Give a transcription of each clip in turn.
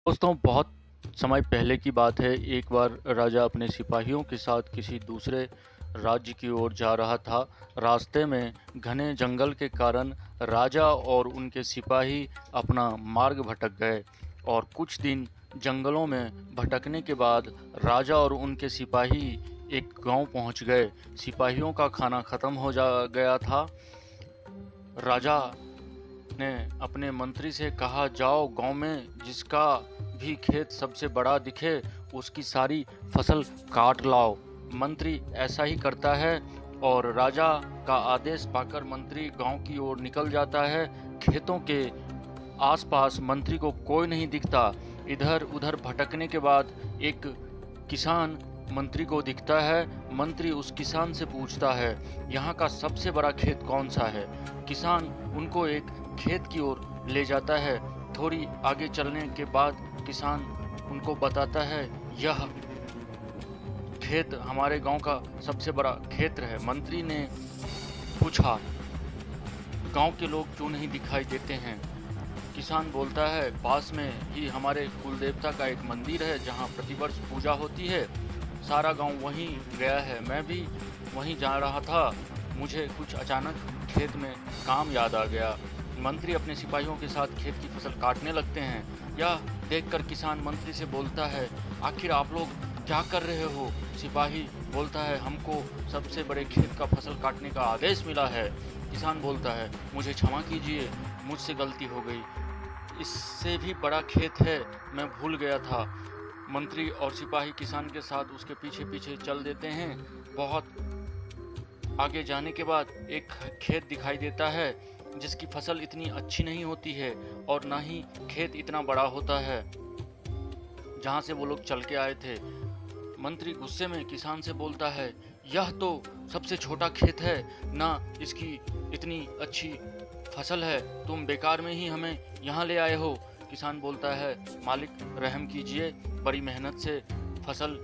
दोस्तों, बहुत समय पहले की बात है। एक बार राजा अपने सिपाहियों के साथ किसी दूसरे राज्य की ओर जा रहा था। रास्ते में घने जंगल के कारण राजा और उनके सिपाही अपना मार्ग भटक गए और कुछ दिन जंगलों में भटकने के बाद राजा और उनके सिपाही एक गांव पहुंच गए। सिपाहियों का खाना खत्म हो जा गया था। राजा ने अपने मंत्री से कहा, जाओ गांव में जिसका भी खेत सबसे बड़ा दिखे उसकी सारी फसल काट लाओ। मंत्री ऐसा ही करता है और राजा का आदेश पाकर मंत्री गांव की ओर निकल जाता है। खेतों के आसपास मंत्री को कोई नहीं दिखता। इधर उधर भटकने के बाद एक किसान मंत्री को दिखता है। मंत्री उस किसान से पूछता है, यहाँ का सबसे बड़ा खेत कौन सा है? किसान उनको एक खेत की ओर ले जाता है। थोड़ी आगे चलने के बाद किसान उनको बताता है, यह खेत हमारे गांव का सबसे बड़ा क्षेत्र है। मंत्री ने पूछा, गांव के लोग क्यों नहीं दिखाई देते हैं? किसान बोलता है, पास में ही हमारे कुल देवता का एक मंदिर है जहां प्रतिवर्ष पूजा होती है। सारा गांव वहीं गया है, मैं भी वहीं जा रहा था। मुझे कुछ अचानक खेत में काम याद आ गया। मंत्री अपने सिपाहियों के साथ खेत की फसल काटने लगते हैं। यह देखकर किसान मंत्री से बोलता है, आखिर आप लोग क्या कर रहे हो? सिपाही बोलता है, हमको सबसे बड़े खेत का फसल काटने का आदेश मिला है। किसान बोलता है, मुझे क्षमा कीजिए, मुझसे गलती हो गई। इससे भी बड़ा खेत है, मैं भूल गया था। मंत्री और सिपाही किसान के साथ उसके पीछे पीछे चल देते हैं। बहुत आगे जाने के बाद एक खेत दिखाई देता है जिसकी फसल इतनी अच्छी नहीं होती है और ना ही खेत इतना बड़ा होता है जहां से वो लोग चल के आए थे। मंत्री गुस्से में किसान से बोलता है, यह तो सबसे छोटा खेत है, ना इसकी इतनी अच्छी फसल है, तुम बेकार में ही हमें यहाँ ले आए हो। किसान बोलता है, मालिक रहम कीजिए, बड़ी मेहनत से फसल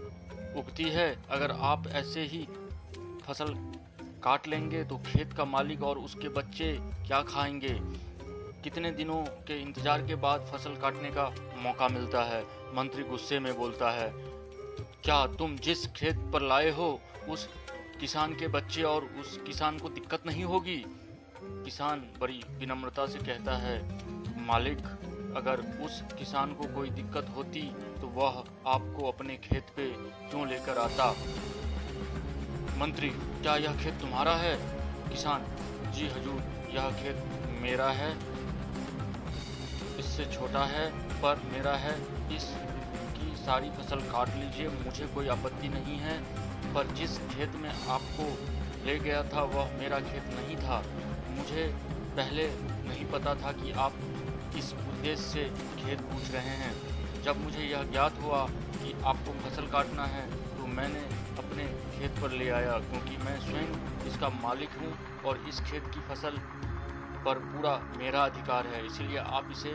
उगती है, अगर आप ऐसे ही फसल काट लेंगे तो खेत का मालिक और उसके बच्चे क्या खाएंगे? कितने दिनों के इंतजार के बाद फसल काटने का मौका मिलता है। मंत्री गुस्से में बोलता है, क्या तुम जिस खेत पर लाए हो उस किसान के बच्चे और उस किसान को दिक्कत नहीं होगी? किसान बड़ी विनम्रता से कहता है, मालिक, अगर उस किसान को कोई दिक्कत होती तो वह आपको अपने खेत पे क्यों लेकर आता? मंत्री, क्या यह खेत तुम्हारा है? किसान, जी हजूर, यह खेत मेरा है, इससे छोटा है पर मेरा है। इसकी सारी फसल काट लीजिए, मुझे कोई आपत्ति नहीं है, पर जिस खेत में आपको ले गया था वह मेरा खेत नहीं था। मुझे पहले नहीं पता था कि आप इस उद्देश्य से खेत पूछ रहे हैं। जब मुझे यह ज्ञात हुआ कि आपको फसल काटना है तो मैंने अपने खेत पर ले आया, क्योंकि मैं स्वयं इसका मालिक हूँ और इस खेत की फसल पर पूरा मेरा अधिकार है, इसीलिए आप इसे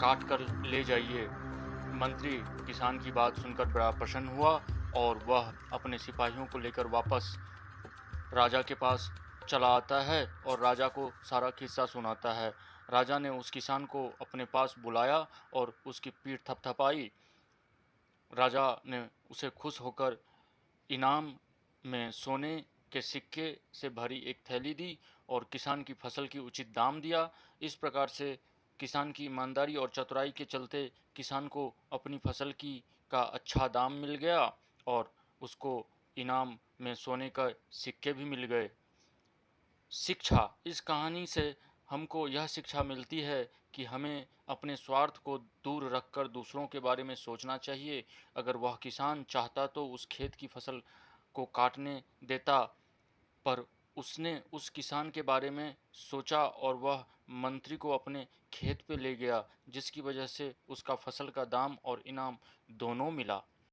काट कर ले जाइए। मंत्री किसान की बात सुनकर बड़ा प्रसन्न हुआ और वह अपने सिपाहियों को लेकर वापस राजा के पास चला आता है और राजा को सारा किस्सा सुनाता है। राजा ने उस किसान को अपने पास बुलाया और उसकी पीठ थपथपाई। राजा ने उसे खुश होकर इनाम में सोने के सिक्के से भरी एक थैली दी और किसान की फसल की उचित दाम दिया। इस प्रकार से किसान की ईमानदारी और चतुराई के चलते किसान को अपनी फसल की का अच्छा दाम मिल गया और उसको इनाम में सोने का सिक्के भी मिल गए। शिक्षा, इस कहानी से हमको यह शिक्षा मिलती है कि हमें अपने स्वार्थ को दूर रखकर दूसरों के बारे में सोचना चाहिए। अगर वह किसान चाहता तो उस खेत की फसल को काटने देता, पर उसने उस किसान के बारे में सोचा और वह मंत्री को अपने खेत पे ले गया, जिसकी वजह से उसका फसल का दाम और इनाम दोनों मिला।